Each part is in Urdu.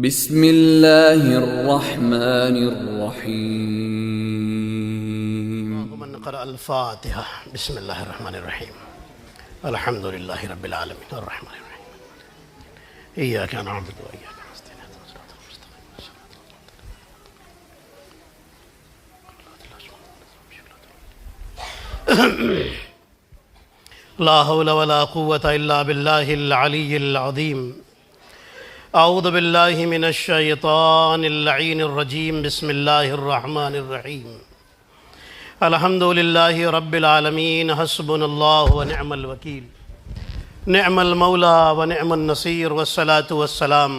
بسم اللہ الرحمن الرحیم من قرأ الفاتحة بسم اللہ الرحمن الرحیم الحمد للہ رب العالمین الرحمن الرحیم ایاک نعبد و ایاک نستعین اهدنا الصراط المستقیم لا حول ولا قوة الا باللہ العلی العظیم اعوذ باللہ من الشیطان اللعین الرجیم بسم اللہ الرحمن الرحیم الحمد للہ رب العالمین حسبنا اللہ ونعم الوکیل نعم المولا ونعم النصیر والصلاة والسلام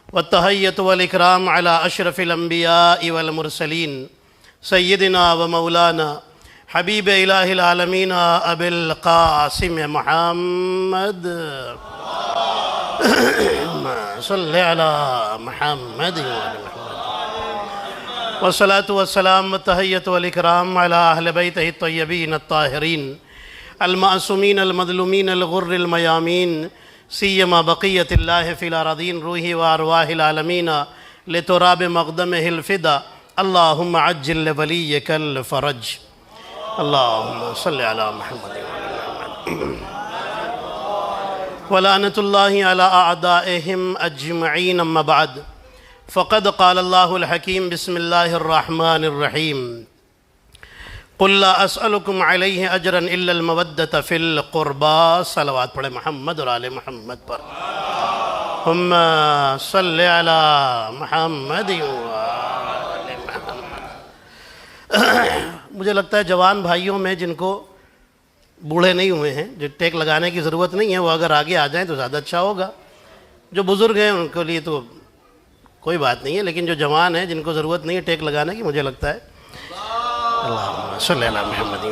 والتحیۃ والاکرام علی اشرف الانبیاء والمرسلین سیدنا و مولانا حبیب الہ العالمین ابی القاسم محمد صلی علی محمد والصلاة والسلام والتحیۃ والاکرام علی اہل بیتہ الطیبین الطاہرین المعصومین المظلومین الغر المیامین سیما بقیت اللہ فی الارضین روحی و ارواح العالمین لتراب مقدمہ الفدا اللہم عجل لولیک الفرج اللہم صلی علی محمد ولعنت اللہ علی اعدائہم اجمعین اما بعد فقد قال اللہ الحکیم بسم اللہ الرحمن الرحیم قل لا اسألکم علیہ اجرا الا المودۃ فی القربى صلوات پڑھے محمد اور آل محمد پر اللہم صلی علی محمد وآل محمد۔ مجھے لگتا ہے جوان بھائیوں میں جن کو بوڑھے نہیں ہوئے ہیں، جو ٹیک لگانے کی ضرورت نہیں ہے، وہ اگر آگے آ جائیں تو زیادہ اچھا ہوگا۔ جو بزرگ ہیں ان کے لیے تو کوئی بات نہیں ہے، لیکن جو جوان ہیں جن کو ضرورت نہیں ہے ٹیک لگانے کی، مجھے لگتا ہے اللہم صلی علی محمد۔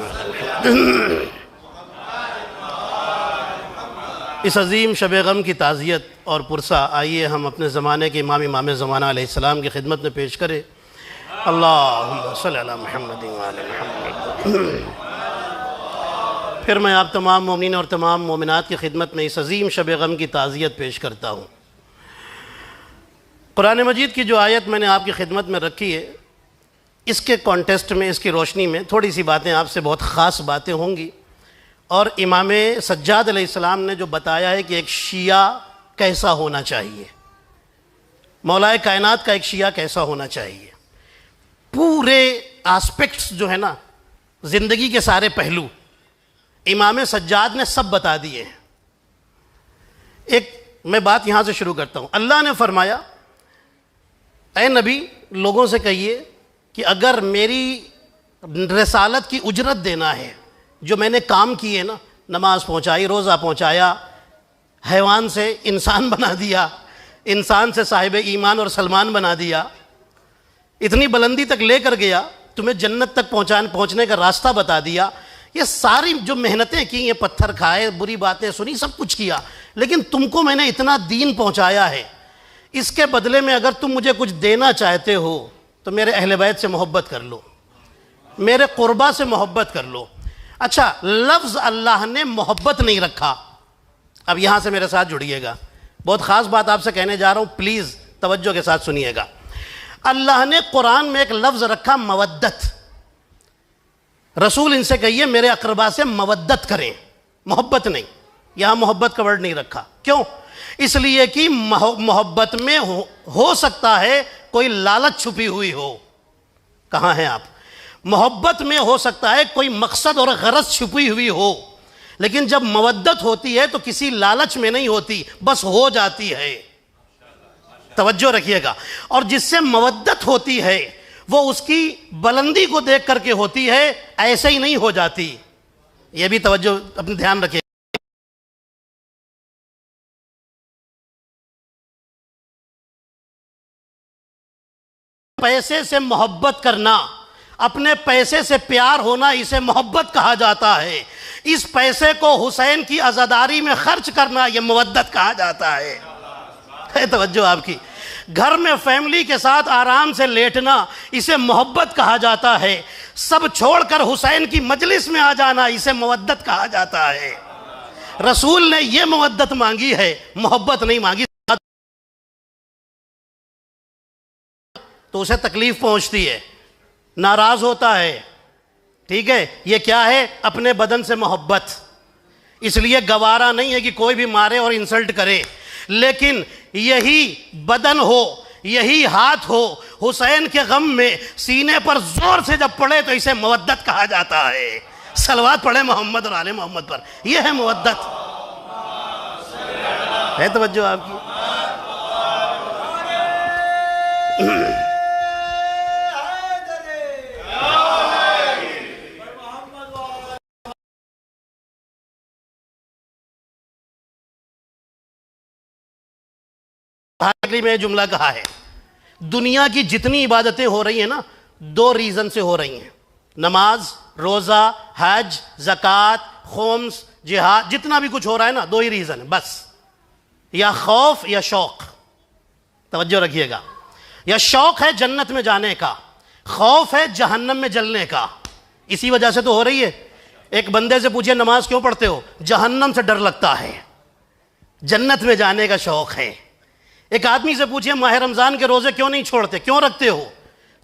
اس عظیم شب غم کی تعزیت اور پرسہ آئیے ہم اپنے زمانے کے امام زمانہ علیہ السلام کی خدمت میں پیش کریں۔ اللہم صلی علی محمد وآل محمد۔ پھر میں آپ تمام مومنین اور تمام مومنات کی خدمت میں اس عظیم شب غم کی تعزیت پیش کرتا ہوں۔ قرآن مجید کی جو آیت میں نے آپ کی خدمت میں رکھی ہے، اس کے کانٹیسٹ میں، اس کی روشنی میں تھوڑی سی باتیں آپ سے بہت خاص باتیں ہوں گی، اور امام سجاد علیہ السلام نے جو بتایا ہے کہ ایک شیعہ کیسا ہونا چاہیے، مولائے کائنات کا ایک شیعہ کیسا ہونا چاہیے، پورے آسپیکٹس جو ہے نا، زندگی کے سارے پہلو امام سجاد نے سب بتا دیے ہیں۔ ایک میں بات یہاں سے شروع کرتا ہوں۔ اللہ نے فرمایا اے نبی لوگوں سے کہیے کہ اگر میری رسالت کی اجرت دینا ہے، جو میں نے کام کیے نا، نماز پہنچائی، روزہ پہنچایا، حیوان سے انسان بنا دیا، انسان سے صاحب ایمان اور سلمان بنا دیا، اتنی بلندی تک لے کر گیا، تمہیں جنت تک پہنچنے کا راستہ بتا دیا، یہ ساری جو محنتیں کی، یہ پتھر کھائے، بری باتیں سنی، سب کچھ کیا، لیکن تم کو میں نے اتنا دین پہنچایا ہے، اس کے بدلے میں اگر تم مجھے کچھ دینا چاہتے ہو تو میرے اہل بیت سے محبت کر لو، میرے قربا سے محبت کر لو۔ اچھا، لفظ اللہ نے محبت نہیں رکھا، اب یہاں سے میرے ساتھ جڑیے گا، بہت خاص بات آپ سے کہنے جا رہا ہوں، پلیز توجہ کے ساتھ سنیے گا۔ اللہ نے قرآن میں ایک لفظ رکھا مودت، رسول ان سے کہیے میرے اقربا سے مودت کریں، محبت نہیں، یہاں محبت کا ورڈ نہیں رکھا۔ کیوں؟ اس لیے کہ محبت میں ہو سکتا ہے کوئی لالچ چھپی ہوئی ہو۔ کہاں ہیں آپ؟ محبت میں ہو سکتا ہے کوئی مقصد اور غرض چھپی ہوئی ہو، لیکن جب مودت ہوتی ہے تو کسی لالچ میں نہیں ہوتی، بس ہو جاتی ہے۔ توجہ رکھیے گا۔ اور جس سے مودت ہوتی ہے وہ اس کی بلندی کو دیکھ کر کے ہوتی ہے، ایسے ہی نہیں ہو جاتی۔ یہ بھی توجہ اپنے دھیان رکھیں۔ پیسے سے محبت کرنا، اپنے پیسے سے پیار ہونا، اسے محبت کہا جاتا ہے۔ اس پیسے کو حسین کی عزاداری میں خرچ کرنا، یہ مودت کہا جاتا ہے۔ توجہ آپ کی۔ گھر میں فیملی کے ساتھ آرام سے لیٹنا، اسے محبت کہا جاتا ہے۔ سب چھوڑ کر حسین کی مجلس میں آ جانا، اسے مودت کہا جاتا ہے۔ رسول نے یہ مودت مانگی ہے، محبت نہیں مانگی۔ تو اسے تکلیف پہنچتی ہے، ناراض ہوتا ہے، ٹھیک ہے؟ یہ کیا ہے؟ اپنے بدن سے محبت، اس لیے گوارا نہیں ہے کہ کوئی بھی مارے اور انسلٹ کرے، لیکن یہی بدن ہو، یہی ہاتھ ہو، حسین کے غم میں سینے پر زور سے جب پڑے تو اسے مودت کہا جاتا ہے۔ صلوات پڑھے محمد اور آل محمد پر، یہ ہے مودت۔ ہے توجہ آپ کی؟ میں جملہ کہا ہے، دنیا کی جتنی عبادتیں ہو رہی ہیں نا، دو ریزن سے ہو رہی ہیں، نماز، روزہ، حج، زکوٰۃ، خمس، جہاد، جتنا بھی کچھ ہو رہا ہے نا، دو ہی ریزن ہے بس، یا خوف یا شوق۔ توجہ رکھیے گا، یا شوق ہے جنت میں جانے کا، خوف ہے جہنم میں جلنے کا، اسی وجہ سے تو ہو رہی ہے۔ ایک بندے سے پوچھے نماز کیوں پڑھتے ہو؟ جہنم سے ڈر لگتا ہے، جنت میں جانے کا شوق ہے۔ ایک آدمی سے پوچھے ماہ رمضان کے روزے کیوں نہیں چھوڑتے، کیوں رکھتے ہو؟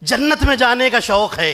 جنت میں جانے کا شوق ہے،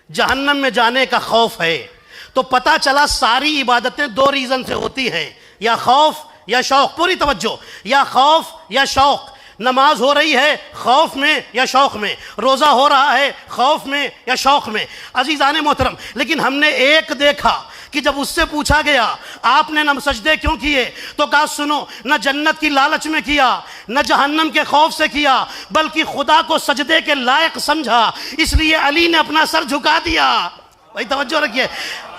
جہنم میں جانے کا خوف ہے۔ تو پتہ چلا ساری عبادتیں دو ریزن سے ہوتی ہیں، یا خوف یا شوق۔ پوری توجہ، یا خوف یا شوق۔ نماز ہو رہی ہے خوف میں یا شوق میں، روزہ ہو رہا ہے خوف میں یا شوق میں۔ عزیزان محترم، لیکن ہم نے ایک دیکھا کہ جب اس سے پوچھا گیا آپ نے نہ سجدے کیوں کیے، تو کہا سنو، نہ جنت کی لالچ میں کیا، نہ جہنم کے خوف سے کیا، بلکہ خدا کو سجدے کے لائق سمجھا، اس لیے علی نے اپنا سر جھکا دیا۔ بھائی توجہ رکھیے،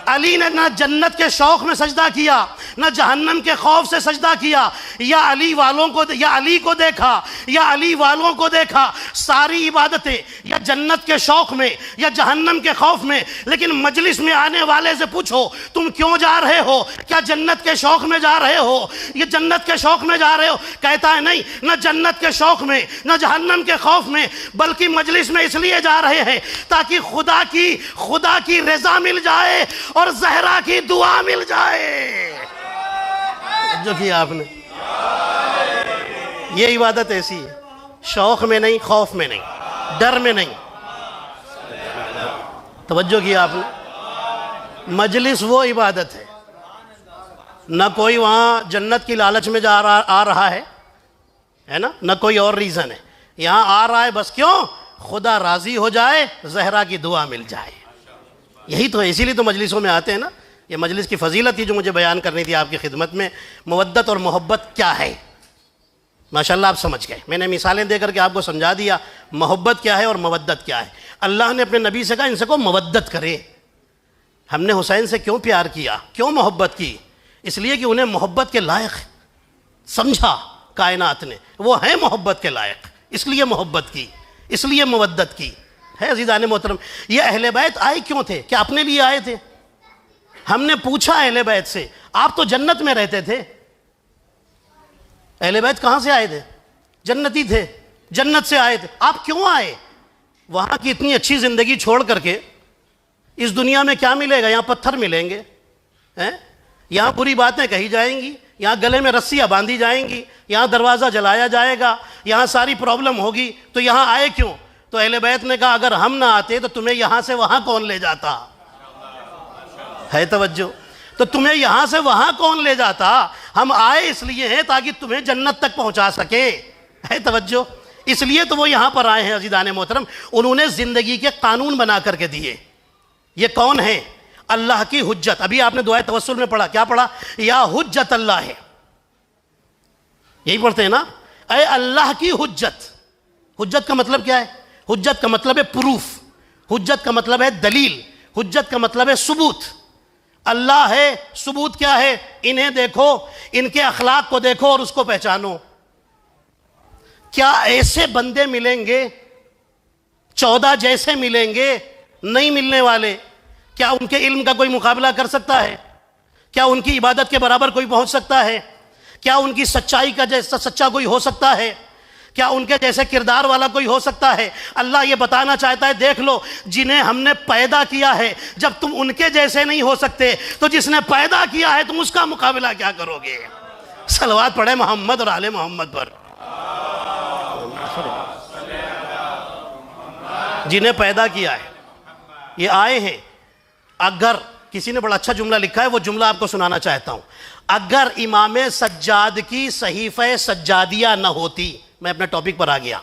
علی نے نہ جنت کے شوق میں سجدہ کیا، نہ جہنم کے خوف سے سجدہ کیا، یا علی والوں کو، یا علی کو دیکھا، یا علی والوں کو دیکھا، ساری عبادتیں یا جنت کے شوق میں یا جہنم کے خوف میں۔ لیکن مجلس میں آنے والے سے پوچھو تم کیوں جا رہے ہو، کیا جنت کے شوق میں جا رہے ہو، یہ جنت کے شوق میں جا رہے ہو؟ کہتا ہے نہیں، نہ جنت کے شوق میں نہ جہنم کے خوف میں، بلکہ مجلس میں اس لیے جا رہے ہیں تاکہ خدا کی رضا مل جائے اور زہرا کی دعا مل جائے۔ جو کیا آپ نے، یہ عبادت ایسی ہے، شوق میں نہیں، خوف میں نہیں، ڈر میں نہیں۔ توجہ کیا آپ نے، مجلس وہ عبادت ہے، نہ کوئی وہاں جنت کی لالچ میں آ رہا ہے نا، نہ کوئی اور ریزن ہے، یہاں آ رہا ہے بس کیوں؟ خدا راضی ہو جائے، زہرا کی دعا مل جائے۔ یہی تو ہے، اسی لیے تو مجلسوں میں آتے ہیں نا۔ یہ مجلس کی فضیلت تھی جو مجھے بیان کرنی تھی آپ کی خدمت میں۔ مودت اور محبت کیا ہے، ماشاءاللہ آپ سمجھ گئے، میں نے مثالیں دے کر کے آپ کو سمجھا دیا محبت کیا ہے اور مودت کیا ہے۔ اللہ نے اپنے نبی سے کہا ان سے کو مودت کرے۔ ہم نے حسین سے کیوں پیار کیا، کیوں محبت کی؟ اس لیے کہ انہیں محبت کے لائق سمجھا کائنات نے، وہ ہیں محبت کے لائق، اس لیے محبت کی، اس لیے مودت کی ہے۔ عزیزان محترم، یہ اہل بیت آئے کیوں تھے؟ کیا اپنے لیے آئے تھے؟ ہم نے پوچھا اہل بیت سے، آپ تو جنت میں رہتے تھے، اہل بیت کہاں سے آئے تھے؟ جنتی تھے، جنت سے آئے تھے، آپ کیوں آئے؟ وہاں کی اتنی اچھی زندگی چھوڑ کر کے اس دنیا میں کیا ملے گا؟ یہاں پتھر ملیں گے، یہاں بری باتیں کہی جائیں گی، یہاں گلے میں رسیاں باندھی جائیں گی، یہاں دروازہ جلایا جائے گا، یہاں ساری پرابلم ہوگی، تو یہاں آئے کیوں؟ تو اہل بیت نے کہا اگر ہم نہ آتے تو تمہیں یہاں سے وہاں کون لے جاتا؟ ہے توجہ؟ تو تمہیں یہاں سے وہاں کون لے جاتا؟ ہم آئے اس لیے ہیں تاکہ تمہیں جنت تک پہنچا سکے۔ ہے توجہ؟ اس لیے تو وہ یہاں پر آئے ہیں۔ عزیزان محترم، انہوں نے زندگی کے قانون بنا کر کے دیے۔ یہ کون ہیں؟ اللہ کی حجت۔ ابھی آپ نے دعائے توسل میں پڑھا، کیا پڑھا؟ یا حجت اللہ ہے، یہی پڑھتے ہیں نا، اے اللہ کی حجت۔ حجت کا مطلب کیا ہے؟ حجت کا مطلب ہے پروف، حجت کا مطلب ہے دلیل، حجت کا مطلب ہے ثبوت۔ اللہ ہے، ثبوت کیا ہے؟ انہیں دیکھو، ان کے اخلاق کو دیکھو اور اس کو پہچانو۔ کیا ایسے بندے ملیں گے 14 جیسے ملیں گے؟ نہیں ملنے والے۔ کیا ان کے علم کا کوئی مقابلہ کر سکتا ہے؟ کیا ان کی عبادت کے برابر کوئی پہنچ سکتا ہے؟ کیا ان کی سچائی کا جیسا سچا کوئی ہو سکتا ہے؟ کیا ان کے جیسے کردار والا کوئی ہو سکتا ہے؟ اللہ یہ بتانا چاہتا ہے دیکھ لو، جنہیں ہم نے پیدا کیا ہے، جب تم ان کے جیسے نہیں ہو سکتے تو جس نے پیدا کیا ہے تم اس کا مقابلہ کیا کرو گے؟ صلوات پڑھے محمد اور آل محمد پر۔ جنہیں پیدا کیا ہے، یہ آئے ہیں۔ اگر کسی نے بڑا اچھا جملہ لکھا ہے، وہ جملہ آپ کو سنانا چاہتا ہوں۔ اگر امام سجاد کی صحیفہ سجادیہ نہ ہوتی، میں اپنے ٹاپک پر آ گیا،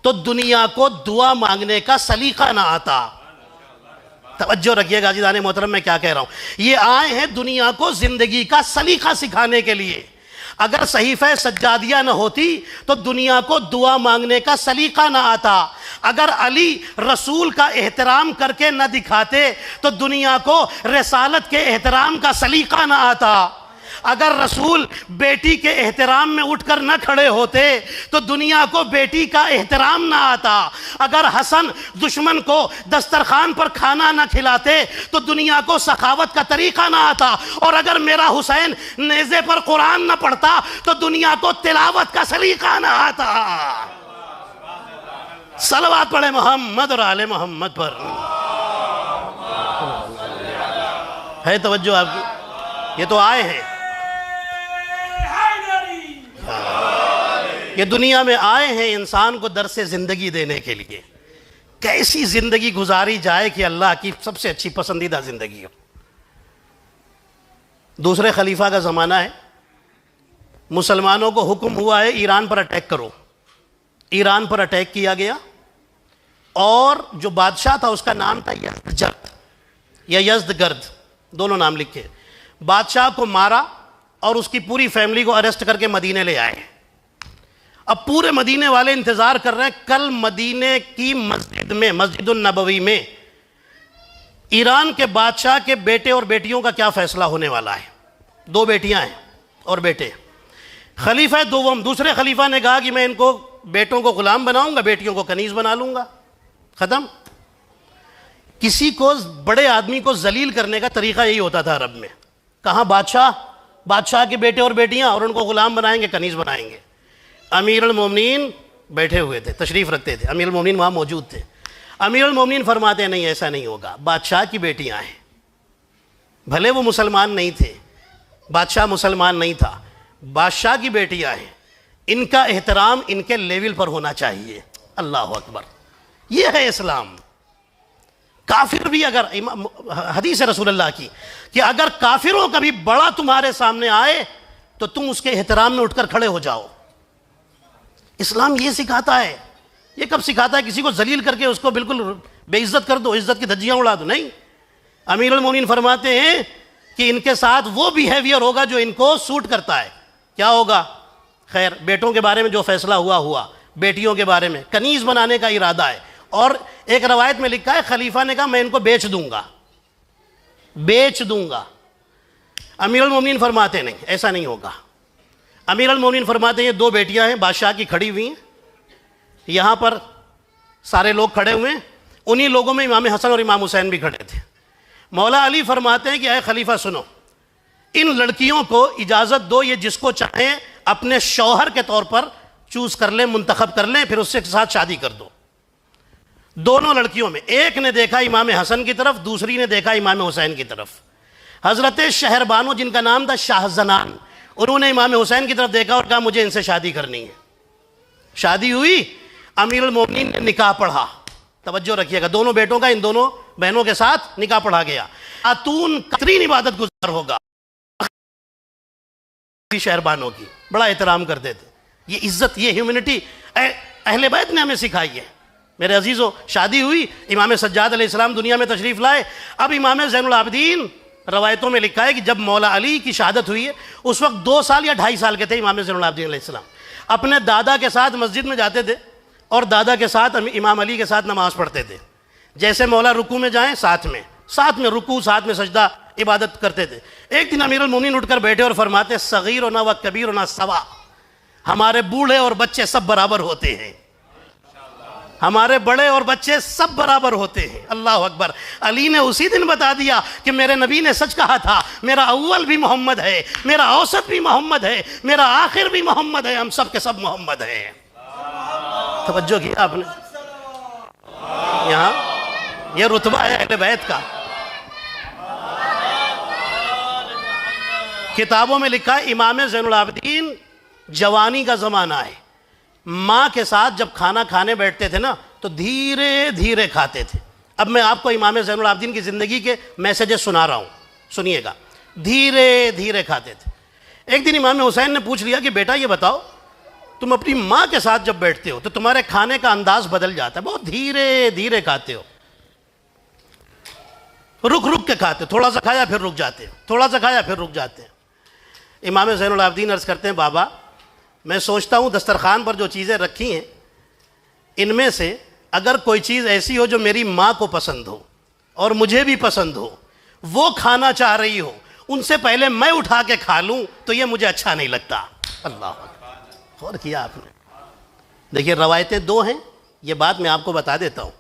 تو دنیا کو دعا مانگنے کا سلیقہ نہ آتا۔ توجہ رکھیے گا عزیزان محترم، میں کیا کہہ رہا ہوں۔ یہ آئے ہیں دنیا کو زندگی کا سلیقہ سکھانے کے لیے۔ اگر صحیفہ سجادیہ نہ ہوتی تو دنیا کو دعا مانگنے کا سلیقہ نہ آتا۔ اگر علی رسول کا احترام کر کے نہ دکھاتے تو دنیا کو رسالت کے احترام کا سلیقہ نہ آتا۔ اگر رسول بیٹی کے احترام میں اٹھ کر نہ کھڑے ہوتے تو دنیا کو بیٹی کا احترام نہ آتا۔ اگر حسن دشمن کو دسترخوان پر کھانا نہ کھلاتے تو دنیا کو سخاوت کا طریقہ نہ آتا۔ اور اگر میرا حسین نیزے پر قرآن نہ پڑھتا تو دنیا کو تلاوت کا سلیقہ نہ آتا۔ صلوات پڑھے محمد اور آل محمد پر۔ ہے توجہ آپ کی؟ یہ تو آئے ہیں، یہ دنیا میں آئے ہیں انسان کو درس زندگی دینے کے لیے، کیسی زندگی گزاری جائے کہ اللہ کی سب سے اچھی پسندیدہ زندگی ہو۔ دوسرے خلیفہ کا زمانہ ہے، مسلمانوں کو حکم ہوا ہے ایران پر اٹیک کرو۔ ایران پر اٹیک کیا گیا، اور جو بادشاہ تھا اس کا نام تھا یزدجرد یا یزدگرد، دونوں نام لکھے۔ بادشاہ کو مارا اور اس کی پوری فیملی کو اریسٹ کر کے مدینے لے آئے۔ اب پورے مدینے والے انتظار کر رہے ہیں کل مدینے کی مسجد میں، مسجد النبوی میں، ایران کے بادشاہ کے بیٹے اور بیٹیوں کا کیا فیصلہ ہونے والا ہے۔ دو بیٹیاں ہیں اور بیٹے۔ خلیفہ دوم، دوسرے خلیفہ نے کہا کہ میں ان کو بیٹوں کو غلام بناؤں گا، بیٹیوں کو کنیز بنا لوں گا۔ ختم۔ کسی کو بڑے آدمی کو ذلیل کرنے کا طریقہ یہی ہوتا تھا عرب میں۔ کہاں بادشاہ کے بیٹے اور بیٹیاں، اور ان کو غلام بنائیں گے، کنیز بنائیں گے۔ امیر المومنین بیٹھے ہوئے تھے، تشریف رکھتے تھے، امیر المومنین وہاں موجود تھے۔ امیر المومنین فرماتے ہیں نہیں، ایسا نہیں ہوگا، بادشاہ کی بیٹیاں ہیں، بھلے وہ مسلمان نہیں تھے، بادشاہ مسلمان نہیں تھا، بادشاہ کی بیٹیاں ہیں، ان کا احترام ان کے لیول پر ہونا چاہیے۔ اللہ اکبر، یہ ہے اسلام۔ کافر بھی اگر، حدیث رسول اللہ کی کہ اگر کافروں کا بھی بڑا تمہارے سامنے آئے تو تم اس کے احترام میں اٹھ کر کھڑے ہو جاؤ۔ اسلام یہ سکھاتا ہے۔ یہ کب سکھاتا ہے کسی کو ذلیل کر کے اس کو بالکل بے عزت کر دو، عزت کی دھجیاں اڑا دو؟ نہیں۔ امیر المومنین فرماتے ہیں کہ ان کے ساتھ وہ بیہیویئر ہوگا جو ان کو سوٹ کرتا ہے۔ کیا ہوگا؟ خیر، بیٹوں کے بارے میں جو فیصلہ ہوا، بیٹیوں کے بارے میں کنیز بنانے کا ارادہ ہے۔ اور ایک روایت میں لکھا ہے خلیفہ نے کہا میں ان کو بیچ دوں گا۔ امیر المومنین فرماتے نہیں، ایسا نہیں ہوگا۔ امیر المومنین فرماتے ہیں یہ دو بیٹیاں ہیں بادشاہ کی، کھڑی ہوئی ہیں، یہاں پر سارے لوگ کھڑے ہوئے ہیں، انہی لوگوں میں امام حسن اور امام حسین بھی کھڑے تھے۔ مولا علی فرماتے ہیں کہ اے خلیفہ سنو، ان لڑکیوں کو اجازت دو، یہ جس کو چاہیں اپنے شوہر کے طور پر چوز کر لیں، منتخب کر لیں، پھر اس کے ساتھ شادی کر دو۔ دونوں لڑکیوں میں ایک نے دیکھا امام حسن کی طرف، دوسری نے دیکھا امام حسین کی طرف۔ حضرت شہر بانو جن کا نام تھا شاہ زنان، انہوں نے امام حسین کی طرف دیکھا اور کہا مجھے ان سے شادی کرنی ہے۔ شادی ہوئی، امیر المومنین نے نکاح پڑھا۔ توجہ رکھیے گا، دونوں بیٹوں کا ان دونوں بہنوں کے ساتھ نکاح پڑھا گیا۔ خاتون قطرین عبادت گزار ہوگا، شہر بانو کی بڑا احترام کرتے تھے۔ یہ عزت، یہ ہیومنٹی اہل بیت نے ہمیں سکھائی ہے۔ میرے عزیزو، شادی ہوئی، امام سجاد علیہ السلام دنیا میں تشریف لائے۔ اب امام زین العابدین، روایتوں میں لکھا ہے کہ جب مولا علی کی شہادت ہوئی ہے اس وقت 2 سال یا 2.5 سال کے تھے امام زین العابدین علیہ السلام۔ اپنے دادا کے ساتھ مسجد میں جاتے تھے اور دادا کے ساتھ امام علی کے ساتھ نماز پڑھتے تھے۔ جیسے مولا رکوع میں جائیں ساتھ میں رکوع، ساتھ میں سجدہ، عبادت کرتے تھے۔ ایک دن امیر المومنین اٹھ کر بیٹھے اور فرماتے صغیرنا و کبیرنا سوا، ہمارے بوڑھے اور بچے سب برابر ہوتے ہیں، ہمارے بڑے اور بچے سب برابر ہوتے ہیں۔ اللہ اکبر۔ علی نے اسی دن بتا دیا کہ میرے نبی نے سچ کہا تھا، میرا اول بھی محمد ہے، میرا اوسط بھی محمد ہے، میرا آخر بھی محمد ہے، ہم سب کے سب محمد ہیں۔ توجہ کیا آپ نے؟ یہاں یہ رتبہ ہے اہل بیت کا۔ کتابوں میں لکھا ہے امام زین العابدین جوانی کا زمانہ ہے، ماں کے ساتھ جب کھانا کھانے بیٹھتے تھے نا تو دھیرے دھیرے کھاتے تھے. اب میں آپ کو امام زین العابدین کی زندگی کے میسیجز سنا رہا ہوں, سنیے گا. دھیرے دھیرے کھاتے تھے. ایک دن امام حسین نے پوچھ لیا کہ بیٹا یہ بتاؤ, تم اپنی ماں کے ساتھ جب بیٹھتے ہو تو تمہارے کھانے کا انداز بدل جاتا ہے, بہت دھیرے دھیرے کھاتے ہو, رک رک کے کھاتے ہو, تھوڑا سا کھایا پھر رک جاتے ہو, تھوڑا سا کھایا پھر رک جاتے ہیں. امام زین العابدین عرض کرتے ہیں بابا میں سوچتا ہوں دسترخوان پر جو چیزیں رکھی ہیں ان میں سے اگر کوئی چیز ایسی ہو جو میری ماں کو پسند ہو اور مجھے بھی پسند ہو, وہ کھانا چاہ رہی ہو, ان سے پہلے میں اٹھا کے کھا لوں تو یہ مجھے اچھا نہیں لگتا. اللہ غور کیا آپ نے؟ دیکھیے روایتیں دو ہیں, یہ بات میں آپ کو بتا دیتا ہوں.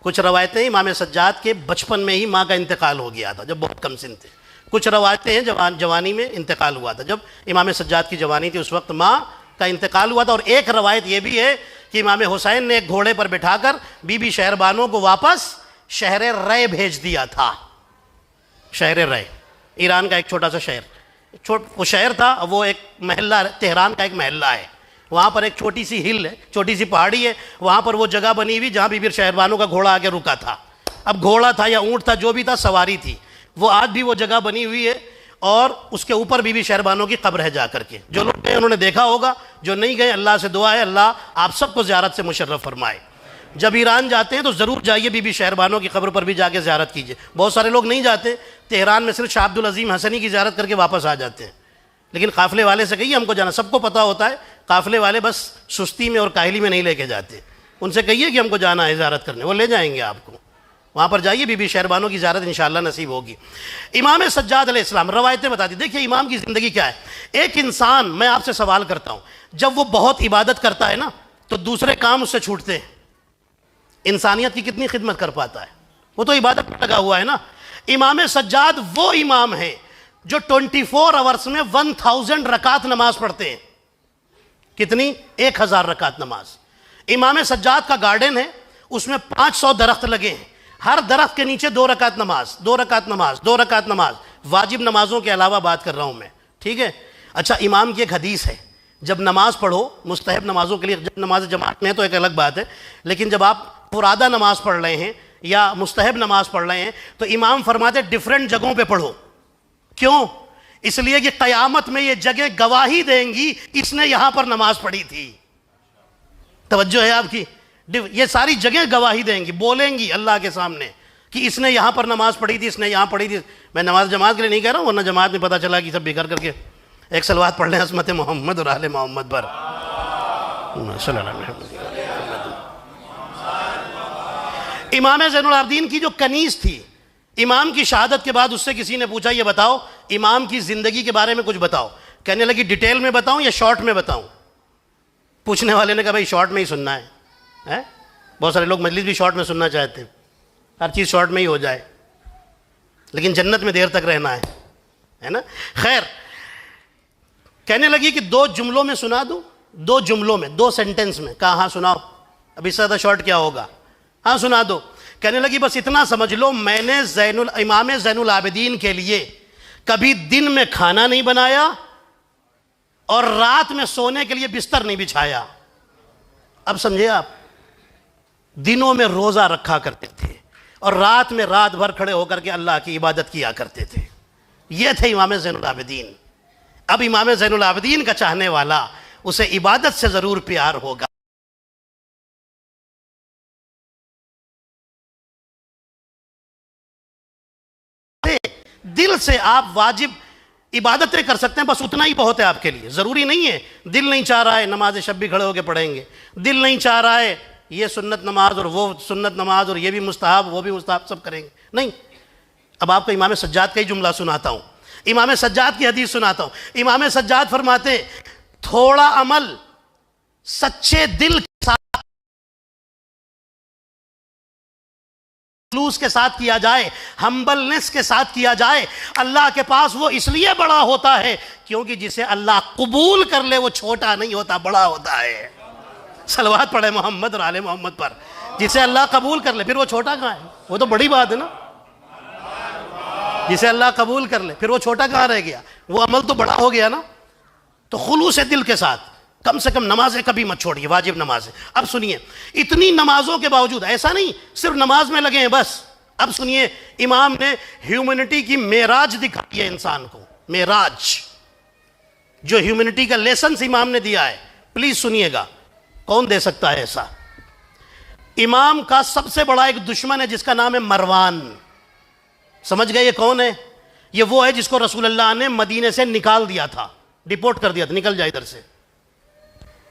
کچھ روایتیں امام سجاد کے بچپن میں ہی ماں کا انتقال ہو گیا تھا جب بہت کم سن تھے. کچھ روایتیں ہیں جوانی میں انتقال ہوا تھا, جب امام سجاد کی جوانی تھی اس وقت ماں کا انتقال ہوا تھا. اور ایک روایت یہ بھی ہے کہ امام حسین نے ایک گھوڑے پر بٹھا کر بی بی شہر بانو کو واپس شہر رے بھیج دیا تھا. شہر رے ایران کا ایک چھوٹا سا شہر, وہ شہر تھا, وہ ایک محلہ, تہران کا ایک محلہ ہے, وہاں پر ایک چھوٹی سی ہل ہے, چھوٹی سی پہاڑی ہے, وہاں پر وہ جگہ بنی ہوئی جہاں بی بی شہر بانو کا گھوڑا آگے رکا تھا. اب گھوڑا تھا یا اونٹ تھا جو بھی تھا, سواری تھی, وہ آج بھی وہ جگہ بنی ہوئی ہے اور اس کے اوپر بی بی شہر بانو کی قبر ہے جا کر کے. جو لوگ گئے انہوں نے دیکھا ہوگا, جو نہیں گئے اللہ سے دعا ہے اللہ آپ سب کو زیارت سے مشرف فرمائے. جب ایران جاتے ہیں تو ضرور جائیے بی بی شہر بانو کی قبر پر بھی جا کے زیارت کیجیے. بہت سارے لوگ نہیں جاتے, تہران میں صرف شاہ عبد العظیم حسنی کی زیارت کر کے واپس آ جاتے ہیں. لیکن قافلے والے سے کہیے ہم کو جانا, سب کو پتہ ہوتا ہے قافلے والے بس سستی میں اور کاہلی میں نہیں لے کے جاتے. ان سے کہیے کہ ہم کو جانا ہے زیارت کرنے, وہ لے جائیں گے آپ کو. وہاں پر جائیے, بی بی شہر بانو کی زیارت انشاءاللہ نصیب ہوگی. امام سجاد علیہ السلام روایتیں بتا دی. دیکھیے امام کی زندگی کیا ہے. ایک انسان, میں آپ سے سوال کرتا ہوں, جب وہ بہت عبادت کرتا ہے نا تو دوسرے کام اس سے چھوٹتے ہیں. انسانیت کی کتنی خدمت کر پاتا ہے, وہ تو عبادت میں لگا ہوا ہے نا. امام سجاد وہ امام ہیں جو 24 آورس میں 1000 رکعت نماز پڑھتے ہیں. کتنی؟ 1000 رکعت نماز. امام سجاد کا گارڈن ہے, اس میں 500 درخت لگے ہیں, ہر درخت کے نیچے 2 رکعت نماز, 2 رکعت نماز, 2 رکعت نماز. واجب نمازوں کے علاوہ بات کر رہا ہوں میں, ٹھیک ہے. اچھا امام کی ایک حدیث ہے, جب نماز پڑھو مستحب نمازوں کے لیے, جب نماز جماعت میں ہے تو ایک الگ بات ہے, لیکن جب آپ فرادہ نماز پڑھ رہے ہیں یا مستحب نماز پڑھ رہے ہیں تو امام فرماتے ڈیفرنٹ جگہوں پہ پڑھو. کیوں؟ اس لیے کہ قیامت میں یہ جگہ گواہی دیں گی اس نے یہاں پر نماز پڑھی تھی. توجہ ہے آپ کی؟ یہ ساری جگہیں گواہی دیں گی, بولیں گی اللہ کے سامنے کہ اس نے یہاں پر نماز پڑھی تھی, اس نے یہاں پڑھی تھی. میں نماز جماعت کے لیے نہیں کہہ رہا ہوں, ورنہ جماعت میں پتہ چلا کہ سب بگڑ کر کے ایک صلوات پڑھ لیں عصمت محمد اور آل محمد پر. صلی اللہ علیہ وسلم. امام زین العابدین کی جو کنیز تھی, امام کی شہادت کے بعد اس سے کسی نے پوچھا یہ بتاؤ امام کی زندگی کے بارے میں کچھ بتاؤ. کہنے لگی ڈیٹیل میں بتاؤں یا شارٹ میں بتاؤں؟ پوچھنے والے نے کہا بھائی شارٹ میں ہی سننا ہے. بہت سارے لوگ مجلس بھی شارٹ میں سننا چاہتے ہیں, ہر چیز شارٹ میں ہی ہو جائے, لیکن جنت میں دیر تک رہنا ہے نا. خیر, کہنے لگی کہ 2 جملوں میں سنا دوں, 2 جملوں میں, 2 سینٹنس میں. کہا ہاں سناؤ. اب اس سے زیادہ شارٹ کیا ہوگا؟ ہاں سنا دو. کہنے لگی بس اتنا سمجھ لو میں نے امام زین العابدین کے لیے کبھی دن میں کھانا نہیں بنایا اور رات میں سونے کے لیے بستر نہیں بچھایا. اب سمجھے آپ, دنوں میں روزہ رکھا کرتے تھے اور رات میں رات بھر کھڑے ہو کر کے اللہ کی عبادت کیا کرتے تھے. یہ تھے امام زین العابدین. اب امام زین العابدین کا چاہنے والا اسے عبادت سے ضرور پیار ہوگا. دل سے آپ واجب عبادتیں کر سکتے ہیں, بس اتنا ہی بہت ہے آپ کے لیے. ضروری نہیں ہے دل نہیں چاہ رہا ہے نماز شب بھی کھڑے ہو کے پڑھیں گے, دل نہیں چاہ رہا ہے یہ سنت نماز اور وہ سنت نماز اور یہ بھی مستحب وہ بھی مستحب سب کریں گے, نہیں. اب آپ کو امام سجاد کا ہی جملہ سناتا ہوں, امام سجاد کی حدیث سناتا ہوں. امام سجاد فرماتے تھوڑا عمل سچے دل کے ساتھ خلوص کے ساتھ کیا جائے, ہمبلنس کے ساتھ کیا جائے, اللہ کے پاس وہ اس لیے بڑا ہوتا ہے کیونکہ جسے اللہ قبول کر لے وہ چھوٹا نہیں ہوتا, بڑا ہوتا ہے. صلوات پڑھے محمد اور آل محمد پر. جسے اللہ قبول کر لے پھر وہ چھوٹا کہاں ہے؟ وہ تو بڑی بات ہے نا. جسے اللہ قبول کر لے پھر وہ چھوٹا کہاں رہ گیا؟ وہ عمل تو بڑا ہو گیا نا. تو خلوص دل کے ساتھ کم سے کم نمازیں کبھی مت چھوڑیے، واجب نمازیں۔ اب سنیے، اتنی نمازوں کے باوجود ایسا نہیں صرف نماز میں لگے ہیں بس۔ اب سنیے، امام نے ہیومنٹی کی معراج دکھائی ہے انسان کو، معراج، جو ہیومنٹی کا لیسنس امام نے دیا ہے، پلیز سنیے گا، کون دے سکتا ہے ایسا؟ امام کا سب سے بڑا ایک دشمن ہے جس کا نام ہے مروان۔ سمجھ گئے یہ کون ہے؟ یہ وہ ہے جس کو رسول اللہ نے مدینے سے نکال دیا تھا، ڈیپورٹ کر دیا تھا، نکل جائے ادھر سے۔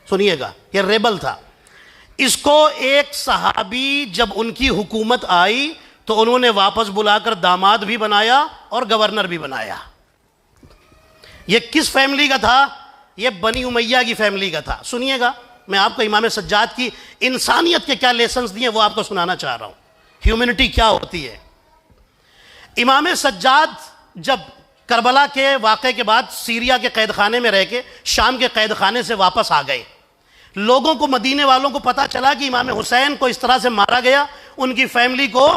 سنیے گا، یہ ریبل تھا۔ اس کو ایک صحابی جب ان کی حکومت آئی تو انہوں نے واپس بلا کر داماد بھی بنایا اور گورنر بھی بنایا۔ یہ کس فیملی کا تھا؟ یہ بنی امیہ کی فیملی کا تھا۔ سنیے گا، میں آپ کو امام سجاد کی انسانیت کے کیا لیسنز دیے وہ آپ کو سنانا چاہ رہا ہوں، ہیومنٹی کیا ہوتی ہے۔ امام سجاد جب کربلا کے واقعے کے بعد سیریا کے قید خانے میں رہ کے شام کے قید خانے سے واپس آ گئے، لوگوں کو، مدینے والوں کو پتا چلا کہ امام حسین کو اس طرح سے مارا گیا، ان کی فیملی کو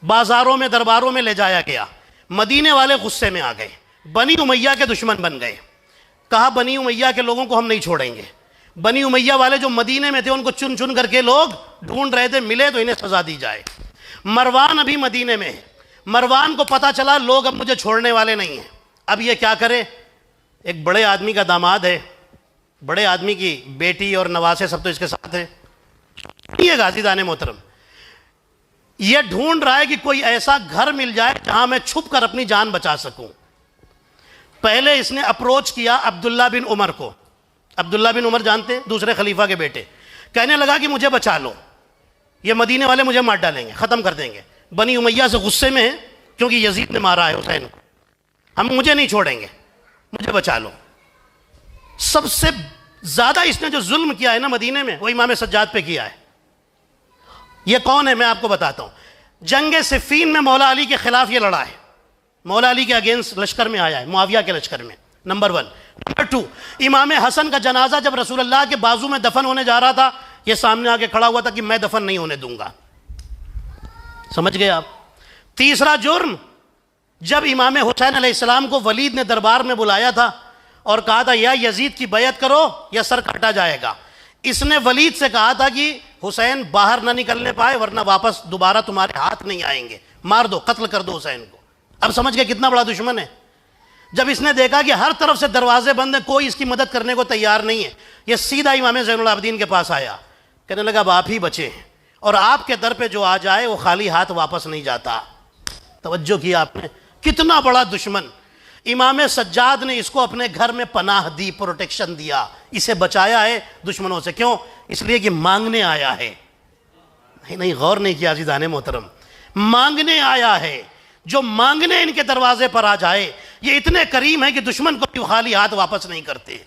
بازاروں میں، درباروں میں لے جایا گیا۔ مدینے والے غصے میں آ گئے، بنی امیہ کے دشمن بن گئے۔ کہا بنی امیہ کے لوگوں کو ہم نہیں چھوڑیں گے۔ بنی امیہ والے جو مدینے میں تھے ان کو چن چن کر کے لوگ ڈھونڈ رہے تھے، ملے تو انہیں سزا دی جائے۔ مروان ابھی مدینے میں ہے، مروان کو پتا چلا لوگ اب مجھے چھوڑنے والے نہیں ہیں، اب یہ کیا کرے؟ ایک بڑے آدمی کا داماد ہے، بڑے آدمی کی بیٹی اور نواسے سب تو اس کے ساتھ ہیں، یہ عزیزان محترم، یہ ڈھونڈ رہا ہے کہ کوئی ایسا گھر مل جائے جہاں میں چھپ کر اپنی جان بچا سکوں۔ پہلے اس نے اپروچ کیا عبداللہ بن عمر کو۔ عبداللہ بن عمر جانتے، دوسرے خلیفہ کے بیٹے، کہنے لگا کہ مجھے بچا لو، یہ مدینے والے مجھے مار ڈالیں گے، ختم کر دیں گے۔ بنی امیہ سے غصے میں ہیں کیونکہ یزید نے مارا ہے حسین کو، مجھے نہیں چھوڑیں گے، مجھے بچا لو۔ سب سے زیادہ اس نے جو ظلم کیا ہے نا مدینے میں، وہ امام سجاد پہ کیا ہے۔ یہ کون ہے میں آپ کو بتاتا ہوں۔ جنگ صفین میں مولا علی کے خلاف یہ لڑا ہے، مولا علی کے اگینسٹ لشکر میں آیا ہے، معاویہ کے لشکر میں، نمبر 1۔ نمبر 2، امام حسن کا جنازہ جب رسول اللہ کے بازو میں دفن ہونے جا رہا تھا، یہ سامنے آ کے کھڑا ہوا تھا کہ میں دفن نہیں ہونے دوں گا۔ سمجھ گئے آپ؟ تیسرا جرم، جب امام حسین علیہ السلام کو ولید نے دربار میں بلایا تھا اور کہا تھا یا یزید کی بیعت کرو یا سر کاٹا جائے گا، اس نے ولید سے کہا تھا کہ حسین باہر نہ نکلنے پائے ورنہ واپس دوبارہ تمہارے ہاتھ نہیں آئیں گے، مار دو، قتل کر دو حسین کو۔ اب سمجھ گئے کتنا بڑا دشمن ہے؟ جب اس نے دیکھا کہ ہر طرف سے دروازے بند ہیں، کوئی اس کی مدد کرنے کو تیار نہیں ہے، یہ سیدھا امام زین العابدین کے پاس آیا، کہنے لگا اب آپ ہی بچے ہیں، اور آپ کے در پہ جو آ جائے وہ خالی ہاتھ واپس نہیں جاتا۔ توجہ کیا آپ نے؟ کتنا بڑا دشمن۔ امام سجاد نے اس کو اپنے گھر میں پناہ دی، پروٹیکشن دیا، اسے بچایا ہے دشمنوں سے۔ کیوں؟ اس لیے کہ مانگنے آیا ہے۔ نہیں، غور نہیں کیا عزیزان محترم، مانگنے آیا ہے۔ جو مانگنے ان کے دروازے پر آ جائے، یہ اتنے کریم ہے کہ دشمن کو بھی خالی ہاتھ واپس نہیں کرتے۔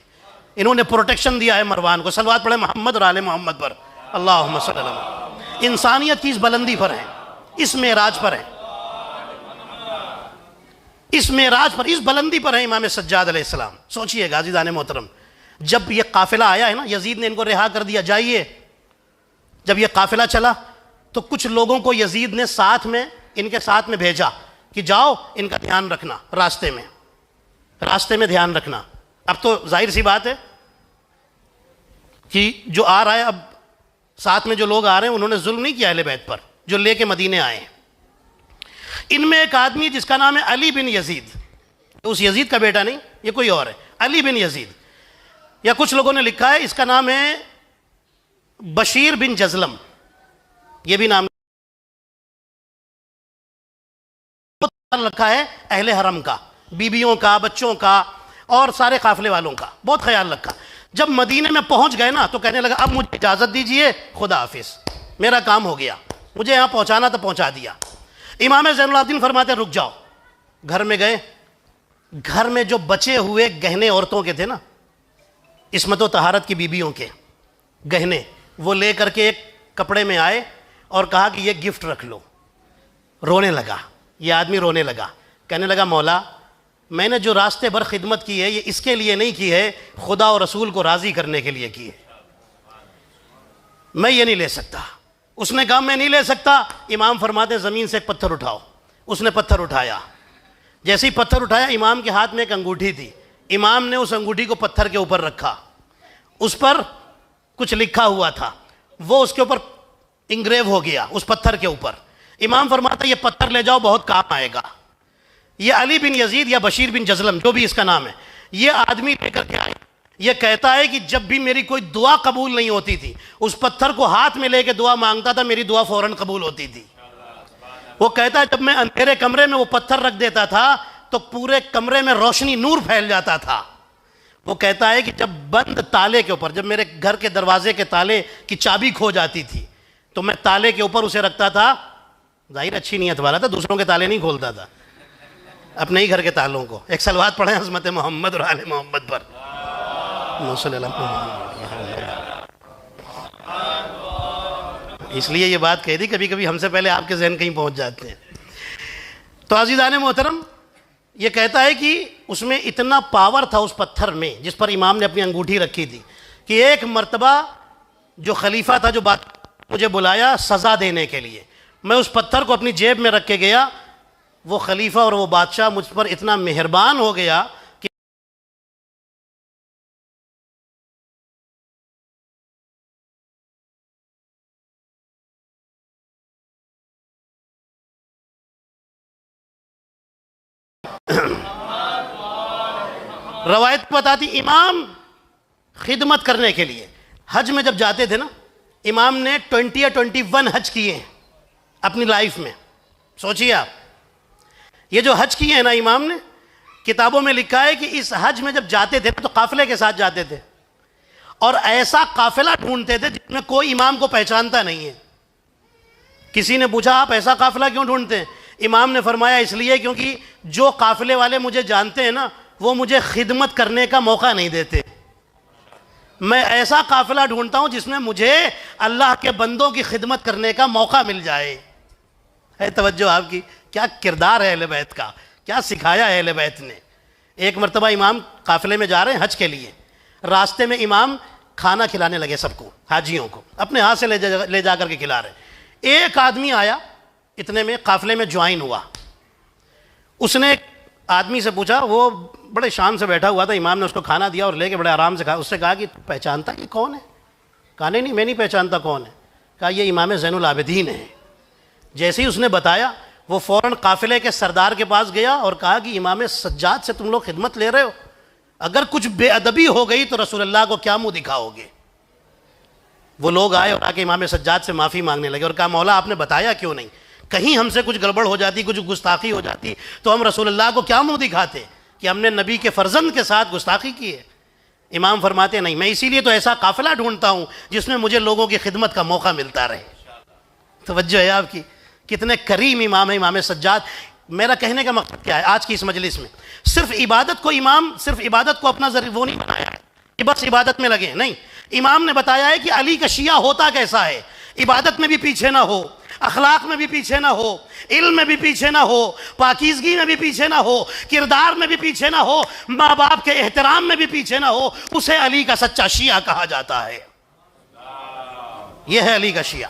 انہوں نے پروٹیکشن دیا ہے مروان کو۔ صلوات پڑھے محمد اور آل محمد پر، اللہم صلی اللہ علیہ وسلم۔ انسانیت کی اس بلندی پر ہے، اس معراج پر ہے، اس معراج پر، اس بلندی پر ہے امام سجاد علیہ السلام۔ سوچئے گا عزیزان محترم، جب یہ قافلہ آیا ہے نا، یزید نے ان کو رہا کر دیا، جائیے۔ جب یہ قافلہ چلا تو کچھ لوگوں کو یزید نے ساتھ میں، ان کے ساتھ میں بھیجا کہ جاؤ ان کا دھیان رکھنا، راستے میں دھیان رکھنا۔ اب تو ظاہر سی بات ہے کہ جو آ رہا ہے، اب ساتھ میں جو لوگ آ رہے ہیں انہوں نے ظلم نہیں کیا اہل بیت پر، جو لے کے مدینے آئے ہیں۔ ان میں ایک آدمی جس کا نام ہے علی بن یزید، اس یزید کا بیٹا نہیں، یہ کوئی اور ہے، علی بن یزید، یا کچھ لوگوں نے لکھا ہے اس کا نام ہے بشیر بن جزلم، یہ بھی نام رکھا ہے اہل حرم کا، بیویوں کا، بچوں کا اور سارے قافلے والوں کا، بہت خیال رکھا۔ جب مدینے میں پہنچ گئے نا تو کہنے لگا اب مجھے اجازت دیجئے، خدا حافظ، میرا کام ہو گیا، مجھے یہاں پہنچانا تو پہنچا دیا۔ امام زین العابدین فرماتے رک جاؤ۔ گھر میں گئے، گھر میں جو بچے ہوئے گہنے عورتوں کے تھے نا، عصمت و طہارت کی بیویوں کے گہنے، وہ لے کر کے ایک کپڑے میں آئے اور کہا کہ یہ گفٹ رکھ لو۔ رونے لگا، یہ آدمی رونے لگا، کہنے لگا مولا میں نے جو راستے بھر خدمت کی ہے یہ اس کے لیے نہیں کی ہے، خدا اور رسول کو راضی کرنے کے لیے کی ہے، میں یہ نہیں لے سکتا۔ اس نے کہا میں نہیں لے سکتا۔ امام فرماتے زمین سے ایک پتھر اٹھاؤ۔ اس نے پتھر اٹھایا، جیسے ہی پتھر اٹھایا امام کے ہاتھ میں ایک انگوٹھی تھی، امام نے اس انگوٹھی کو پتھر کے اوپر رکھا، اس پر کچھ لکھا ہوا تھا، وہ اس کے اوپر انگریو ہو گیا اس پتھر کے اوپر۔ امام فرماتا یہ پتھر لے جاؤ، بہت کام آئے گا۔ یہ علی بن یزید یا بشیر بن جزلم جو بھی اس کا نام ہے، یہ آدمی لے کر کے آئے، یہ کہتا ہے کہ جب بھی میری کوئی دعا قبول نہیں ہوتی تھی، اس پتھر کو ہاتھ میں لے کے دعا مانگتا تھا، میری دعا فوراً قبول ہوتی تھی۔ وہ کہتا ہے جب میں اندھیرے کمرے میں وہ پتھر رکھ دیتا تھا تو پورے کمرے میں روشنی، نور پھیل جاتا تھا۔ وہ کہتا ہے کہ جب بند تالے کے اوپر، جب میرے گھر کے دروازے کے تالے کی چابی کھو جاتی تھی تو میں تالے کے اوپر اسے رکھتا تھا، ظاہر اچھی نیت والا تھا، دوسروں کے تالے نہیں کھولتا تھا، اپنے ہی گھر کے تالوں کو۔ ایک صلوات پڑھیں عظمت محمد اور آل محمد پر۔ اس لیے یہ بات کہہ دی، کبھی کبھی ہم سے پہلے آپ کے ذہن کہیں پہنچ جاتے ہیں۔ تو عزیزان محترم، یہ کہتا ہے کہ اس میں اتنا پاور تھا اس پتھر میں جس پر امام نے اپنی انگوٹھی رکھی تھی کہ ایک مرتبہ جو خلیفہ تھا، جو بات مجھے بلایا سزا دینے کے لیے، میں اس پتھر کو اپنی جیب میں رکھ کے گیا، وہ خلیفہ اور وہ بادشاہ مجھ پر اتنا مہربان ہو گیا کہ روایت بتاتی امام خدمت کرنے کے لیے حج میں جب جاتے تھے نا، امام نے 20 یا 21 حج کیے ہیں اپنی لائف میں۔ سوچیے آپ، یہ جو حج کیے ہیں نا امام نے، کتابوں میں لکھا ہے کہ اس حج میں جب جاتے تھے تو قافلے کے ساتھ جاتے تھے، اور ایسا قافلہ ڈھونڈتے تھے جس میں کوئی امام کو پہچانتا نہیں ہے۔ کسی نے پوچھا آپ ایسا قافلہ کیوں ڈھونڈتے ہیں؟ امام نے فرمایا اس لیے کیونکہ جو قافلے والے مجھے جانتے ہیں نا، وہ مجھے خدمت کرنے کا موقع نہیں دیتے۔ میں ایسا قافلہ ڈھونڈتا ہوں جس میں مجھے اللہ کے بندوں کی خدمت کرنے کا موقع مل جائے۔ ہے توجہ آپ کی؟ کیا کردار ہے اہل بیت کا، کیا سکھایا ہے اہل بیت نے۔ ایک مرتبہ امام قافلے میں جا رہے ہیں حج کے لیے، راستے میں امام کھانا کھلانے لگے سب کو، حاجیوں کو اپنے ہاتھ سے لے جا کر کے کھلا رہے۔ ایک آدمی آیا، اتنے میں قافلے میں جوائن ہوا، اس نے آدمی سے پوچھا، وہ بڑے شان سے بیٹھا ہوا تھا، امام نے اس کو کھانا دیا اور لے کے بڑے آرام سے کھا، اس سے کہا کہ پہچانتا یہ کون ہے؟ کہا نہیں میں نہیں پہچانتا کون ہے۔ کہا یہ امام زین العابدین ہے۔ جیسے ہی اس نے بتایا، وہ فوراً قافلے کے سردار کے پاس گیا اور کہا کہ امام سجاد سے تم لوگ خدمت لے رہے ہو، اگر کچھ بے ادبی ہو گئی تو رسول اللہ کو کیا منہ دکھاؤ گے؟ وہ لوگ آئے اور آ کے امام سجاد سے معافی مانگنے لگے اور کہا مولا آپ نے بتایا کیوں نہیں؟ کہیں ہم سے کچھ گڑبڑ ہو جاتی، کچھ گستاخی ہو جاتی تو ہم رسول اللہ کو کیا منہ دکھاتے کہ ہم نے نبی کے فرزند کے ساتھ گستاخی کی ہے؟ امام فرماتے نہیں، میں اسی لیے تو ایسا قافلہ ڈھونڈتا ہوں جس میں مجھے لوگوں کی خدمت کا موقع ملتا رہے۔ توجہ ہے آپ کی؟ کتنے کریم امام ہے امام سجاد۔ میرا کہنے کا مقصد کیا ہے آج کی اس مجلس میں؟ صرف عبادت کو امام صرف عبادت کو اپنا ذریعہ وہ نہیں بنایا ہے کہ بس عبادت میں لگے، نہیں، امام نے بتایا ہے کہ علی کا شیعہ ہوتا کیسا ہے، عبادت میں بھی پیچھے نہ ہو، اخلاق میں بھی پیچھے نہ ہو، علم میں بھی پیچھے نہ ہو، پاکیزگی میں بھی پیچھے نہ ہو، کردار میں بھی پیچھے نہ ہو، ماں باپ کے احترام میں بھی پیچھے نہ ہو، اسے علی کا سچا شیعہ کہا جاتا ہے۔ یہ ہے علی کا شیعہ۔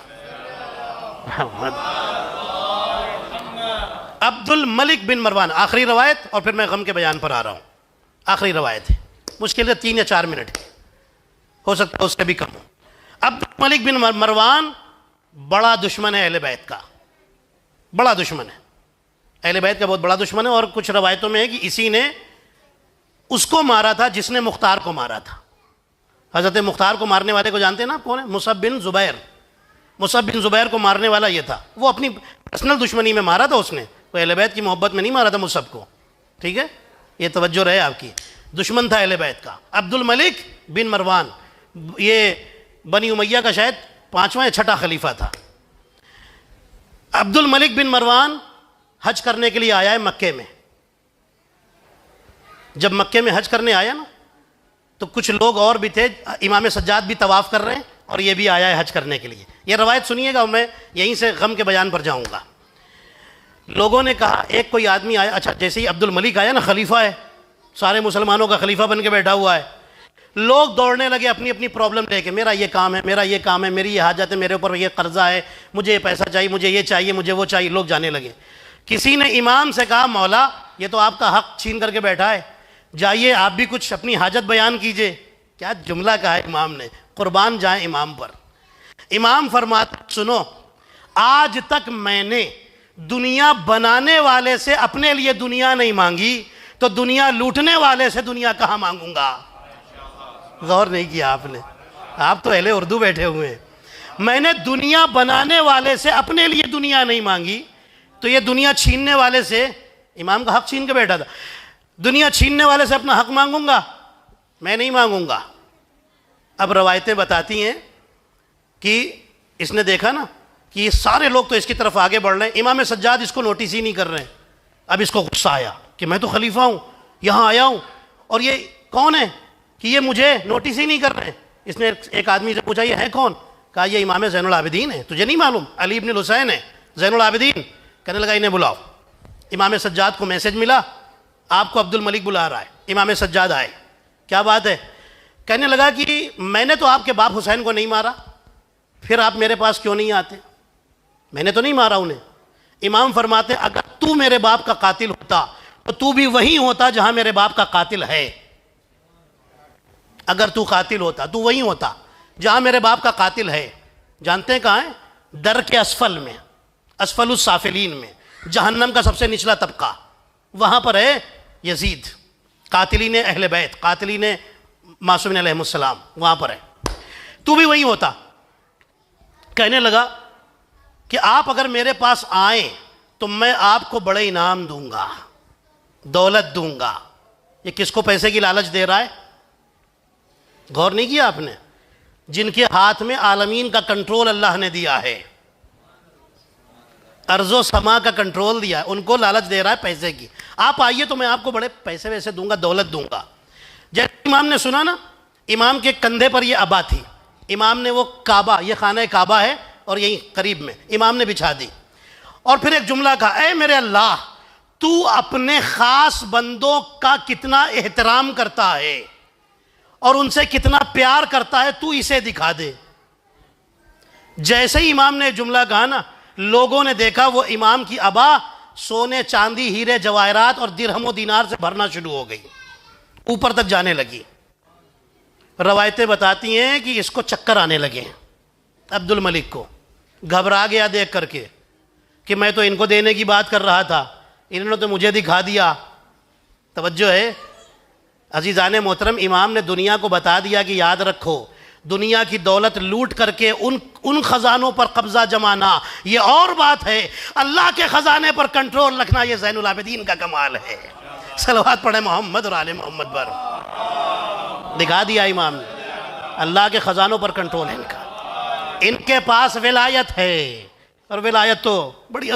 عبد الملک بن مروان، آخری روایت اور پھر میں غم کے بیان پر آ رہا ہوں۔ آخری روایت ہے، مشکل ہے 3 یا 4 منٹ ہو سکتا ہے اس سے بھی کم ہو۔ عبد الملک بن مروان بڑا دشمن ہے اہل بیت کا، بڑا دشمن ہے اہل بیت کا، بہت بڑا دشمن ہے، اور کچھ روایتوں میں ہے کہ اسی نے اس کو مارا تھا جس نے مختار کو مارا تھا۔ حضرت مختار کو مارنے والے کو جانتے ہیں نا کون ہے؟ مصعب بن زبیر۔ مصعب بن زبیر کو مارنے والا یہ تھا، وہ اپنی پرسنل دشمنی میں مارا تھا اس نے، وہ اہل بیت کی محبت میں نہیں مارا تھا مصعب کو، ٹھیک ہے؟ یہ توجہ رہے آپ کی، دشمن تھا اہل بیت کا۔ عبد الملک بن مروان یہ بنی امیہ کا شاید 5واں یا 6واں خلیفہ تھا۔ عبد الملک بن مروان حج کرنے کے لیے آیا ہے مکے میں۔ جب مکے میں حج کرنے آیا نا تو کچھ لوگ اور بھی تھے، امام سجاد بھی طواف کر رہے ہیں اور یہ بھی آیا ہے حج کرنے کے لیے۔ یہ روایت سنیے گا، میں یہیں سے غم کے بیان پر جاؤں گا۔ لوگوں نے کہا، ایک کوئی آدمی آیا، اچھا جیسے ہی عبد الملک آیا نا، خلیفہ ہے، سارے مسلمانوں کا خلیفہ بن کے بیٹھا ہوا ہے، لوگ دوڑنے لگے اپنی اپنی پرابلم لے کے، میرا یہ کام ہے، میرا یہ کام ہے، میری یہ حاجت ہے، میرے اوپر یہ قرضہ ہے، مجھے یہ پیسہ چاہیے، مجھے یہ چاہیے، مجھے وہ چاہیے، لوگ جانے لگے۔ کسی نے امام سے کہا مولا یہ تو آپ کا حق چھین کر کے بیٹھا ہے، جائیے آپ بھی کچھ اپنی حاجت بیان کیجئے. کیا جملہ کہا ہے امام نے, قربان جائیں امام پر. امام فرماتے سنو, آج تک میں نے دنیا بنانے والے سے اپنے لیے دنیا نہیں مانگی, تو دنیا لوٹنے والے سے دنیا کہاں مانگوں گا. غور نہیں کیا آپ نے, آپ تو اہل اردو بیٹھے ہوئے ہیں. میں نے دنیا بنانے والے سے اپنے لیے دنیا نہیں مانگی, تو یہ دنیا چھیننے والے سے, امام کا حق چھین کے بیٹھا تھا, دنیا چھیننے والے سے اپنا حق مانگوں گا؟ میں نہیں مانگوں گا. اب روایتیں بتاتی ہیں کہ اس نے دیکھا نا کہ یہ سارے لوگ تو اس کی طرف آگے بڑھ رہے ہیں, امام سجاد اس کو نوٹس ہی نہیں کر رہے ہیں. اب اس کو غصہ آیا کہ میں تو خلیفہ ہوں, یہاں آیا ہوں, اور یہ کون ہے کہ یہ مجھے نوٹس ہی نہیں کر رہے ہیں. اس نے ایک آدمی سے پوچھا یہ ہے کون؟ کہا یہ امام زین العابدین ہے. تجھے نہیں معلوم علی ابن الحسین ہے زین العابدین؟ کہنے لگا انہیں بلاؤ. امام سجاد کو میسج ملا آپ کو عبد الملک بلا رہا ہے. امام سجاد آئے, کیا بات ہے؟ کہنے لگا کہ میں نے تو آپ کے باپ حسین کو نہیں مارا, پھر آپ میرے پاس کیوں نہیں آتے؟ میں نے تو نہیں مارا انہیں. امام فرماتے اگر تو میرے باپ کا قاتل ہوتا تو تو بھی وہیں ہوتا جہاں میرے باپ کا قاتل ہے. اگر تو قاتل ہوتا تو وہیں ہوتا جہاں میرے باپ کا قاتل ہے. جانتے ہیں کہاں ہے؟ در کے اسفل میں, اسفل السافلین میں, جہنم کا سب سے نچلا طبقہ, وہاں پر ہے یزید, قاتلین اہل بیت, قاتلین معصومین علیہ السلام, وہاں پر ہے. تو بھی وہیں ہوتا. کہنے لگا کہ آپ اگر میرے پاس آئیں تو میں آپ کو بڑے انعام دوں گا, دولت دوں گا. یہ کس کو پیسے کی لالچ دے رہا ہے؟ غور نہیں کیا آپ نے؟ جن کے ہاتھ میں عالمین کا کنٹرول اللہ نے دیا ہے, ارض و سما کا کنٹرول دیا ہے, ان کو لالچ دے رہا ہے پیسے کی. آپ آئیے تو میں آپ کو بڑے پیسے ویسے دوں گا, دولت دوں گا. جیسے امام نے سنا نا, امام کے کندھے پر یہ ابا تھی, امام نے وہ کعبہ, یہ خانہ کعبہ ہے اور یہیں قریب میں, امام نے بچھا دی. اور پھر ایک جملہ کہا, اے میرے اللہ تو اپنے خاص بندوں کا کتنا احترام کرتا ہے اور ان سے کتنا پیار کرتا ہے, تو اسے دکھا دے. جیسے ہی امام نے جملہ کہا نا, لوگوں نے دیکھا وہ امام کی ابا سونے چاندی ہیرے جواہرات اور درہم و دینار سے بھرنا شروع ہو گئی, اوپر تک جانے لگی. روایتیں بتاتی ہیں کہ اس کو چکر آنے لگے, عبد الملک کو. گھبرا گیا دیکھ کر کے کہ میں تو ان کو دینے کی بات کر رہا تھا, انہوں نے تو مجھے دکھا دیا. توجہ ہے عزیزان محترم, امام نے دنیا کو بتا دیا کہ یاد رکھو دنیا کی دولت لوٹ کر کے ان خزانوں پر قبضہ جمانا یہ اور بات ہے, اللہ کے خزانے پر کنٹرول رکھنا یہ زین العابدین کا کمال ہے. صلوات پڑھیں محمد اور آل محمد پر. دکھا دیا امام نے, اللہ کے خزانوں پر کنٹرول ہے ان کا. ان کے پاس ولایت ہے, اور ولایت تو بڑی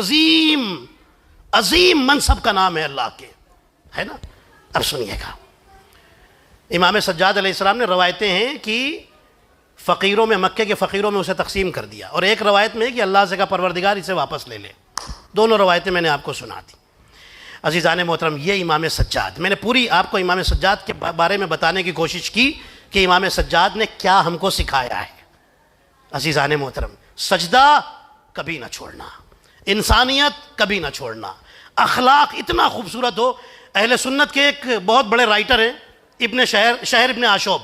عظیم منصب کا نام ہے اللہ کے, ہے نا. اب سنیے گا, امام سجاد علیہ السلام نے روایتیں ہیں کہ فقیروں میں, مکے کے فقیروں میں اسے تقسیم کر دیا, اور ایک روایت میں ہے کہ اللہ سے کہا پروردگار اسے واپس لے لے. دونوں روایتیں میں نے آپ کو سنا دی. عزیزان محترم, یہ امام سجاد, میں نے پوری آپ کو امام سجاد کے بارے میں بتانے کی کوشش کی کہ امام سجاد نے کیا ہم کو سکھایا ہے. عزیزان محترم, سجدہ کبھی نہ چھوڑنا, انسانیت کبھی نہ چھوڑنا, اخلاق اتنا خوبصورت ہو. اہل سنت کے ایک بہت بڑے رائٹر ہیں ابن شہر ابن عاشوب,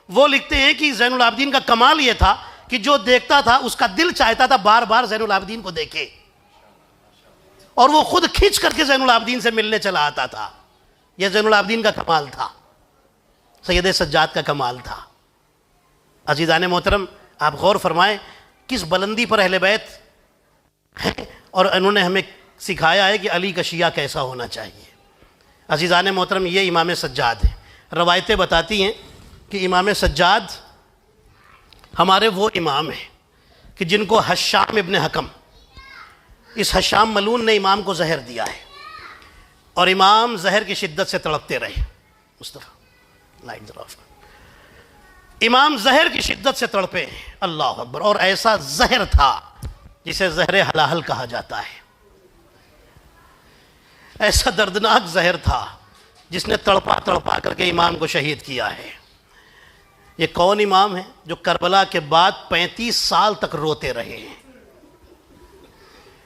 وہ لکھتے ہیں کہ زین العابدین کا کمال یہ تھا کہ جو دیکھتا تھا اس کا دل چاہتا تھا بار بار زین العابدین کو دیکھے, اور وہ خود کھینچ کر کے زین العابدین سے ملنے چلا آتا تھا. یہ زین العابدین کا کمال تھا, سید سجاد کا کمال تھا. عزیزان محترم, آپ غور فرمائیں کس بلندی پر اہل بیت ہیں, اور انہوں نے ہمیں سکھایا ہے کہ علی کا شیعہ کیسا ہونا چاہیے. عزیزان محترم, یہ امام سجاد ہیں. روایتیں بتاتی ہیں کہ امام سجاد ہمارے وہ امام ہیں کہ جن کو حشام ابن حکم, اس حشام ملون نے امام کو زہر دیا ہے, اور امام زہر کی شدت سے تڑپتے رہے. مصطفیٰ لائٹ ذرا آف. امام زہر کی شدت سے تڑپے, اللہ اکبر. اور ایسا زہر تھا جسے زہر حلاحل کہا جاتا ہے, ایسا دردناک زہر تھا جس نے تڑپا تڑپا کر کے امام کو شہید کیا ہے. یہ کون امام ہے جو کربلا کے بعد 35 سال تک روتے رہے ہیں؟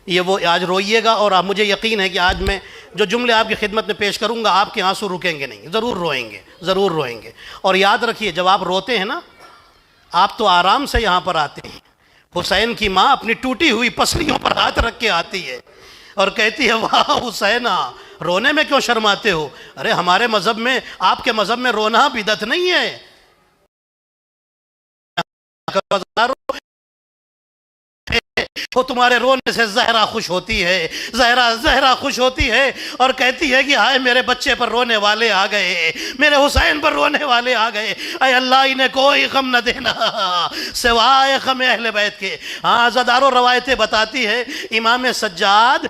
یہ وہ آج روئیے گا, اور مجھے یقین ہے کہ آج میں جو جملے آپ کی خدمت میں پیش کروں گا آپ کے آنسو رکیں گے نہیں، ضرور روئیں گے، ضرور روئیں گے۔ اور یاد رکھیے جب آپ روتے ہیں نا، آپ تو آرام سے یہاں پر آتے ہیں، حسین کی ماں اپنی ٹوٹی ہوئی پسلیوں پر ہاتھ رکھ کے آتی ہے اور کہتی ہے واہ حسینہ، رونے میں کیوں شرماتے ہو؟ ارے ہمارے مذہب میں، آپ کے مذہب میں رونا بدعت نہیں ہے۔ وہ تمہارے رونے سے زہرا خوش ہوتی ہے، زہرا خوش ہوتی ہے اور کہتی ہے کہ ہائے میرے بچے پر رونے والے آ گئے، میرے حسین پر رونے والے آ گئے، اے اللہ انہیں کوئی غم نہ دینا سوائے غم اہل بیت کے۔ ہاں عزاداروں، روایتیں بتاتی ہے امام سجاد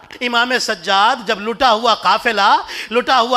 جب لٹا ہوا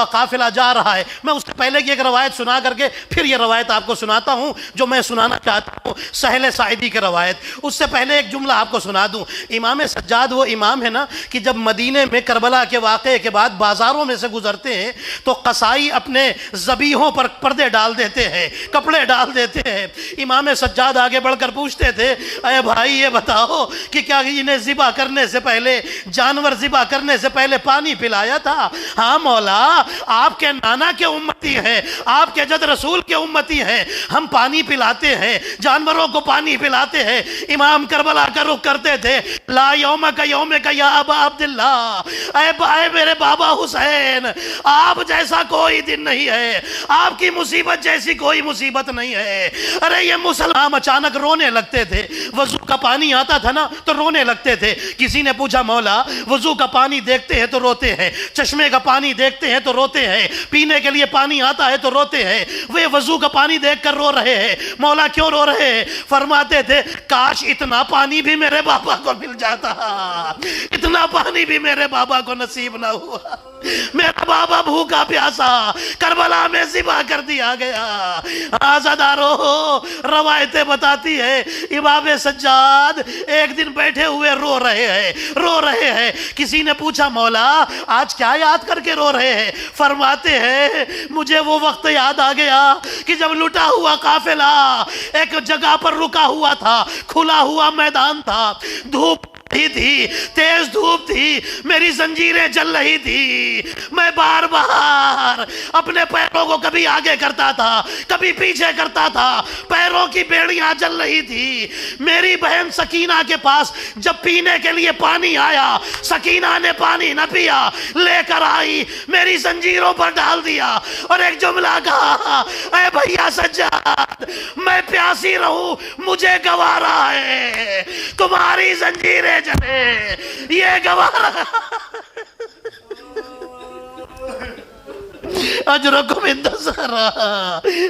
قافلہ جا رہا ہے، میں اس سے پہلے کی ایک روایت سنا کر کے پھر یہ روایت آپ کو سناتا ہوں جو میں سنانا چاہتا ہوں، سہل ساعدی کی روایت۔ اس سے پہلے ایک جملہ آپ کو سنا دوں۔ امام سجاد وہ امام ہے نا کہ جب مدینے میں کربلا کے واقعے کے بعد بازاروں میں سے گزرتے ہیں تو قصائی اپنے ذبیحوں پر پردے ڈال دیتے ہیں، کپڑے ڈال دیتے ہیں۔ امام سجاد آگے بڑھ کر پوچھتے تھے اے بھائی یہ بتاؤ کہ کیا انہیں ذبح کرنے سے پہلے، جانور ذبح کرنے سے پہلے پانی پلایا تھا؟ ہاں مولا، آپ کے نانا کے امتی ہیں، آپ کے جد رسول کے امتی ہیں، ہم پانی پلاتے ہیں، جانوروں کو پانی پلاتے ہیں۔ امام کربلا کا رخ کرتے تھے، لا یوم کا یوم کا یا ابا عبداللہ، اے میرے بابا حسین، آپ جیسا کوئی دن نہیں ہے، آپ کی مصیبت جیسی کوئی مصیبت نہیں ہے۔ ارے یہ مسلمان اچانک رونے لگتے تھے، وضو کا پانی آتا تھا نا تو رونے لگتے تھے۔ کسی نے پوچھا مولا وضو کا پانی دیکھتے ہیں تو روتے ہیں، چشمے کا پانی دیکھتے ہیں تو روتے ہیں، پینے کے لیے پانی آتا ہے تو روتے ہیں، وہ وضو کا پانی دیکھ کر رو رہے ہیں، مولا کیوں رو رہے ہیں؟ فرماتے تھے کاش اتنا پانی بھی میرے بابا کو مل جاتا، اتنا پانی بھی میرے بابا کو نصیب نہ ہوا، میرا بابا بھوکا پیاسا کربلا میں ذبح کر دیا گیا۔ عزادارو، روایتیں بتاتی ہے امام سجاد ایک دن بیٹھے ہوئے رو رہے ہیں۔ کسی نے پوچھا مولا آج کیا یاد کر کے رو رہے ہیں؟ فرماتے ہیں مجھے وہ وقت یاد آ گیا کہ جب لٹا ہوا قافلہ ایک جگہ پر رکا ہوا تھا، کھلا ہوا میدان تھا، دھوپ تھی، تیز دھوپ تھی، میری زنجیریں جل رہی تھی، میں بار بار اپنے پیروں کو کبھی آگے کرتا تھا کبھی پیچھے کرتا تھا، پیروں کی بیڑیاں جل رہی تھی۔ میری بہن سکینہ کے پاس جب پینے کے لیے پانی آیا، سکینہ نے پانی نہ پیا، لے کر آئی، میری زنجیروں پر ڈال دیا اور ایک جملہ کہا اے بھیا سجاد میں پیاسی رہوں مجھے گوارا ہے، تمہاری زنجیریں جلے یہ گوارا اجرکم انتصارا۔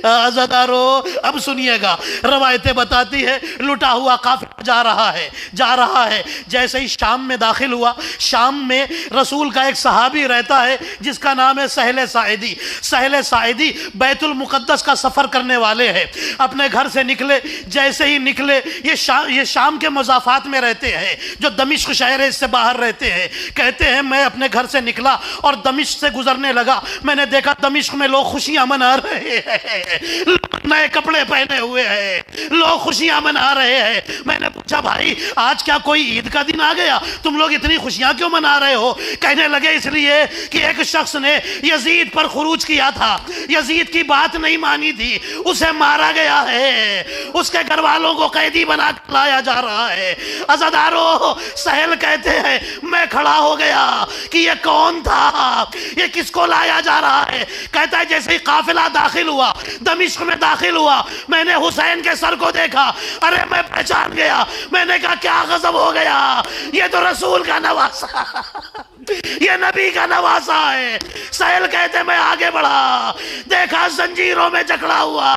عزادارو اب سنیے گا، روایتیں بتاتی ہے لٹا ہوا قافلہ جا رہا ہے، جیسے ہی شام میں داخل ہوا، شام میں رسول کا ایک صحابی رہتا ہے جس کا نام ہے سہل ساعدی بیت المقدس کا سفر کرنے والے ہیں۔ اپنے گھر سے نکلے، جیسے ہی نکلے، یہ شام کے مضافات میں رہتے ہیں، جو دمشق شہر ہے اس سے باہر رہتے ہیں۔ کہتے ہیں میں اپنے گھر سے نکلا اور دمشق سے گزرنے لگا، میں نے دیکھا دمشق میں لوگ خوشیاں منا رہے ہیں، نئے کپڑے پہنے ہوئے ہیں، لوگ خوشیاں منا رہے ہیں۔ میں نے پوچھا بھائی آج کیا کوئی عید کا دن آ گیا، تم لوگ اتنی خوشیاں کیوں منا رہے ہو؟ کہنے لگے اس لیے کہ ایک شخص نے یزید پر خروج کیا تھا، یزید کی بات نہیں مانی تھی، اسے مارا گیا ہے، اس کے گھر والوں کو قیدی بنا کر لایا جا رہا ہے۔ عزادارو سہل کہتے ہیں میں کھڑا ہو گیا کہ یہ کون تھا، یہ کس کو لایا جا رہا ہے؟ کہتا ہے جیسے ہی قافلہ داخل ہوا، دمشق میں داخل ہوا، میں نے حسین کے سر کو دیکھا، ارے میں پہچان گیا، میں نے کہا کیا غضب ہو گیا، یہ تو رسول کا نواسا یہ نبی کا نواسا ہے۔ سہل کہتے میں آگے بڑھا، دیکھا زنجیروں میں جکڑا ہوا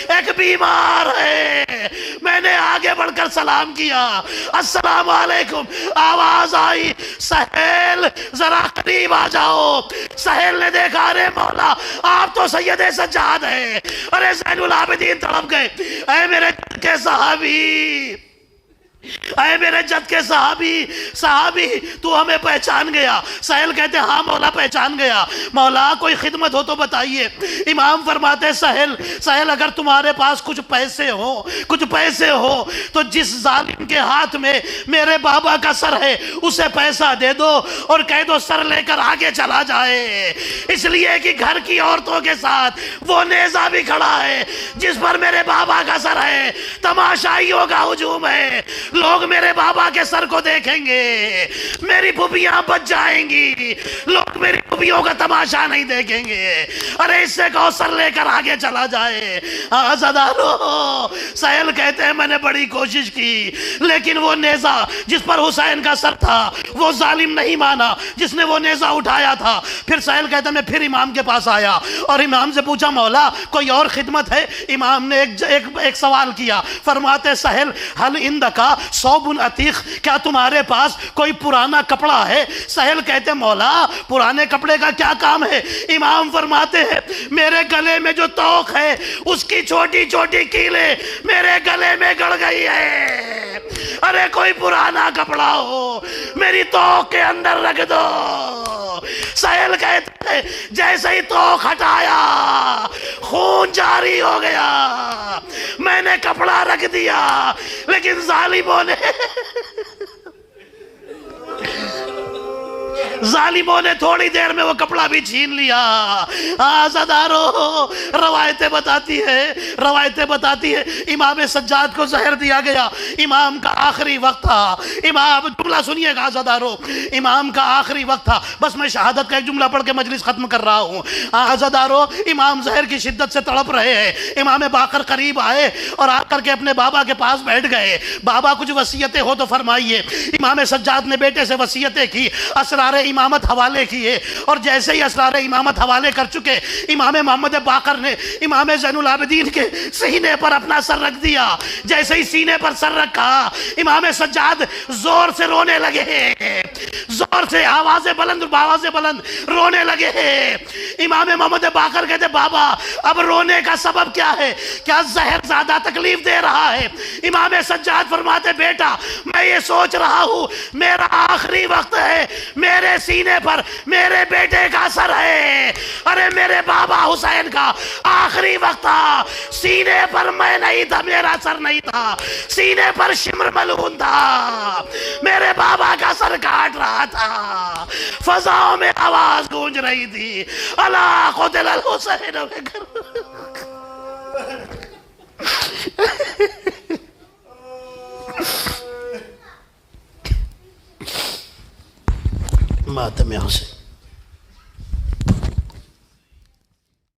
ایک بیمار ہے، میں نے آگے بڑھ کر سلام کیا، السلام علیکم، آواز آئی سہل ذرا قریب آ جاؤ۔ سہل نے دیکھا ارے مولا آپ تو سید سجاد ہیں، ارے زین العابدین تڑپ گئے، اے میرے کے صحابی، اے میرے جد کے صحابی تو ہمیں پہچان گیا؟ سہیل کہتے ہاں مولا پہچان گیا۔ مولا کوئی خدمت ہو تو بتائیے۔ امام فرماتے سہیل اگر تمہارے پاس کچھ پیسے ہو تو جس ظالم کے ہاتھ میں میرے بابا کا سر ہے اسے پیسہ دے دو اور کہہ دو سر لے کر آگے چلا جائے، اس لیے کہ گھر کی عورتوں کے ساتھ وہ نیزہ بھی کھڑا ہے جس پر میرے بابا کا سر ہے۔ تماشائیوں کا ہجوم ہے، لوگ میرے بابا کے سر کو دیکھیں گے، میری پھوپھیاں بچ جائیں گی، لوگ میری پھوپھیوں کا تماشا نہیں دیکھیں گے۔ ارے اس سے کہو سر لے کر آگے چلا جائے۔ عزادارو، سہیل کہتے ہیں میں نے بڑی کوشش کی لیکن وہ نیزہ جس پر حسین کا سر تھا وہ ظالم نہیں مانا جس نے وہ نیزہ اٹھایا تھا۔ پھر سہیل کہتے ہیں میں پھر امام کے پاس آیا اور امام سے پوچھا مولا کوئی اور خدمت ہے؟ امام نے ایک سوال کیا، فرماتے سہیل حل اندکا ثوب عتیق، کیا تمہارے پاس کوئی پرانا کپڑا ہے؟ سہیل کہتے مولا پرانے کپڑے کا کیا کام ہے؟ امام فرماتے ہیں میرے گلے میں جو توق ہے اس کی چھوٹی چھوٹی کیلیں میرے گلے میں گڑ گئی ہے، ارے کوئی پرانا کپڑا ہو میری توق کے اندر رکھ دو۔ سہیل کہتے ہیں جیسے ہی توق ہٹایا خون جاری ہو گیا، میں نے کپڑا رکھ دیا لیکن ظالموں نے تھوڑی دیر میں وہ کپڑا بھی چھین لیا۔ عزادارو، روایتیں بتاتی ہے امام سجاد کو زہر دیا گیا، امام کا آخری وقت تھا۔ جملہ سنیے گا عزادارو، امام کا آخری وقت تھا، بس میں شہادت کا ایک جملہ پڑھ کے مجلس ختم کر رہا ہوں۔ عزادارو، امام زہر کی شدت سے تڑپ رہے ہیں، امام باقر قریب آئے اور آ کر کے اپنے بابا کے پاس بیٹھ گئے۔ بابا کچھ وصیتیں ہو تو فرمائیے۔ امام سجاد نے بیٹے سے وصیتیں کی، اسرار امامت حوالے کیے، اور جیسے ہی اسرار امامت حوالے کر چکے امام محمد باقر نے امام زین العابدین کے سینے پر اپنا سر رکھ دیا۔ جیسے ہی سینے پر سر رکھا امام سجاد زور سے رونے لگے، زور سے آوازیں بلند رونے لگے۔ امام محمد باقر کہتے بابا اب رونے کا سبب کیا ہے؟ کیا زہر زیادہ تکلیف دے رہا ہے؟ امام سجاد فرماتے بیٹا میں یہ سوچ رہا ہوں میرا آخری وقت ہے، میرے سینے پر میرے بیٹے کا سر ہے، ارے میرے بابا حسین کا آخری وقت تھا، سینے پر میں نہیں تھا، میرا سر نہیں تھا، سینے پر شمر ملعون تھا، میرے بابا کا سر کاٹ رہا تھا۔ فضاؤں میں آواز گونج رہی تھی، الا قتل الحسین ماتم حسین۔